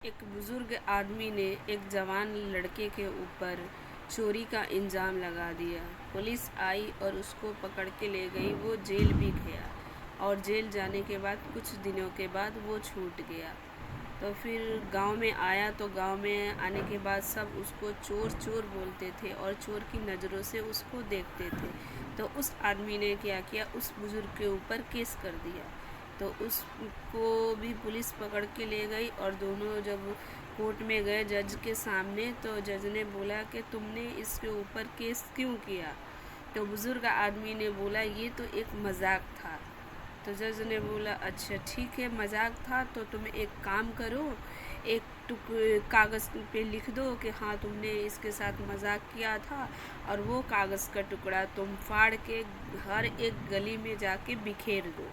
एक बुजुर्ग आदमी ने एक जवान लड़के के ऊपर चोरी का इल्ज़ाम लगा दिया। पुलिस आई और उसको पकड़ के ले गई। वो जेल भी गया और जेल जाने के बाद कुछ दिनों के बाद वो छूट गया। तो फिर गांव में आया तो गांव में आने के बाद सब उसको चोर चोर बोलते थे और चोर की नज़रों से उसको देखते थे। तो उस आदमी ने क्या किया, उस बुज़ुर्ग के ऊपर केस कर दिया। तो उसको भी पुलिस पकड़ के ले गई और दोनों जब कोर्ट में गए जज के सामने, तो जज ने बोला कि तुमने इसके ऊपर केस क्यों किया। तो बुज़ुर्ग आदमी ने बोला ये तो एक मजाक था। तो जज ने बोला अच्छा ठीक है, मजाक था तो तुम एक काम करो, एक कागज़ पे लिख दो कि हाँ तुमने इसके साथ मजाक किया था, और वो कागज़ का टुकड़ा तुम फाड़ के हर एक गली में जाके बिखेर दो।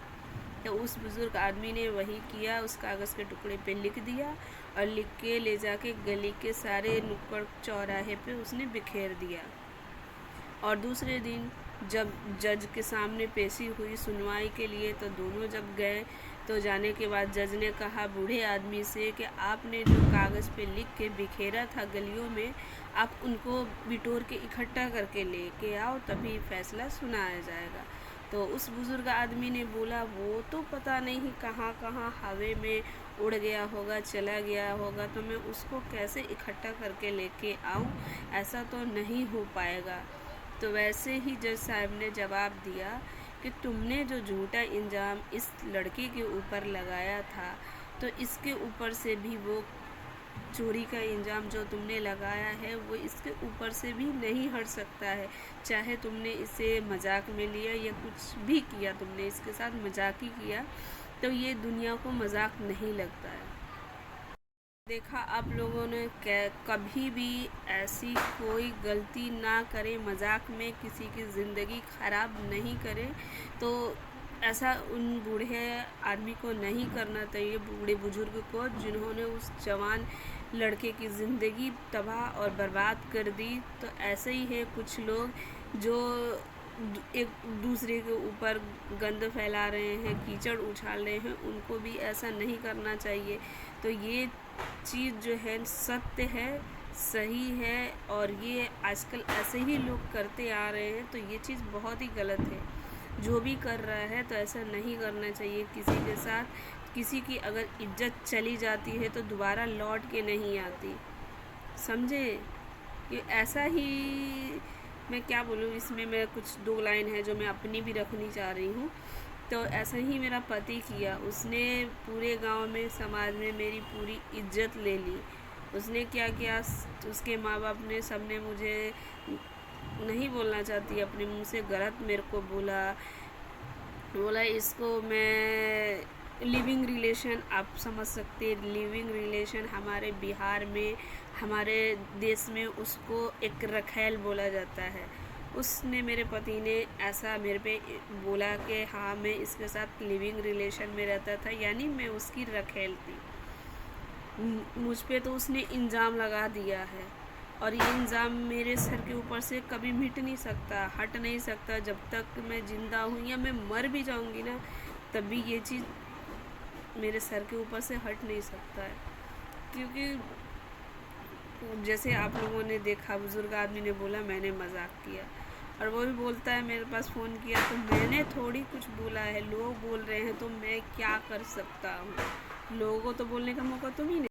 तो उस बुज़ुर्ग आदमी ने वही किया, उस कागज़ के टुकड़े पे लिख दिया और लिख के ले जाके गली के सारे नुक्कड़ चौराहे पे उसने बिखेर दिया। और दूसरे दिन जब जज के सामने पेशी हुई सुनवाई के लिए, तो दोनों जब गए तो जाने के बाद जज ने कहा बूढ़े आदमी से कि आपने जो कागज़ पे लिख के बिखेरा था गलियों में, आप उनको बिटोर के इकट्ठा करके लेके आओ, तभी फैसला सुनाया जाएगा। तो उस बुज़ुर्ग आदमी ने बोला वो तो पता नहीं कहाँ कहाँ हवा में उड़ गया होगा, चला गया होगा, तो मैं उसको कैसे इकट्ठा करके लेके आऊँ, ऐसा तो नहीं हो पाएगा। तो वैसे ही जज साहब ने जवाब दिया कि तुमने जो झूठा इल्ज़ाम इस लड़के के ऊपर लगाया था, तो इसके ऊपर से भी वो चोरी का इल्ज़ाम जो तुमने लगाया है वो इसके ऊपर से भी नहीं हट सकता है। चाहे तुमने इसे मजाक में लिया या कुछ भी किया, तुमने इसके साथ मजाक ही किया, तो ये दुनिया को मजाक नहीं लगता है। देखा आप लोगों ने कभी भी ऐसी कोई गलती ना करे, मजाक में किसी की ज़िंदगी ख़राब नहीं करे। तो ऐसा उन बूढ़े आदमी को नहीं करना चाहिए, बूढ़े बुजुर्ग को, जिन्होंने उस जवान लड़के की ज़िंदगी तबाह और बर्बाद कर दी। तो ऐसे ही है कुछ लोग जो एक दूसरे के ऊपर गंद फैला रहे हैं, कीचड़ उछाल रहे हैं, उनको भी ऐसा नहीं करना चाहिए। तो ये चीज़ जो है सत्य है, सही है, और ये आजकल ऐसे ही लोग करते आ रहे हैं। तो ये चीज़ बहुत ही गलत है। जो भी कर रहा है तो ऐसा नहीं करना चाहिए किसी के साथ। किसी की अगर इज्जत चली जाती है तो दोबारा लौट के नहीं आती, समझे। कि ऐसा ही मैं क्या बोलूँ, इसमें मैं कुछ दो लाइन है जो मैं अपनी भी रखनी चाह रही हूँ। तो ऐसा ही मेरा पति किया, उसने पूरे गांव में, समाज में मेरी पूरी इज्जत ले ली। उसने क्या किया, उसके माँ बाप ने, सबने मुझे नहीं बोलना चाहती अपने मुंह से, गलत मेरे को बोला इसको मैं लिविंग रिलेशन, आप समझ सकते हैं लिविंग रिलेशन हमारे बिहार में, हमारे देश में उसको एक रखैल बोला जाता है। उसने, मेरे पति ने ऐसा मेरे पे बोला कि हाँ मैं इसके साथ लिविंग रिलेशन में रहता था, यानी मैं उसकी रखैल थी। मुझ पे तो उसने इल्ज़ाम लगा दिया है और ये इल्ज़ाम मेरे सर के ऊपर से कभी मिट नहीं सकता, हट नहीं सकता। जब तक मैं ज़िंदा हूँ या मैं मर भी जाऊँगी ना, तब भी ये चीज़ मेरे सर के ऊपर से हट नहीं सकता है। क्योंकि जैसे आप लोगों ने देखा, बुज़ुर्ग आदमी ने बोला मैंने मजाक किया, और वो भी बोलता है मेरे पास फ़ोन किया तो मैंने थोड़ी कुछ बोला है, लोग बोल रहे हैं तो मैं क्या कर सकता हूँ। लोगों को तो बोलने का मौका तुम ही नहीं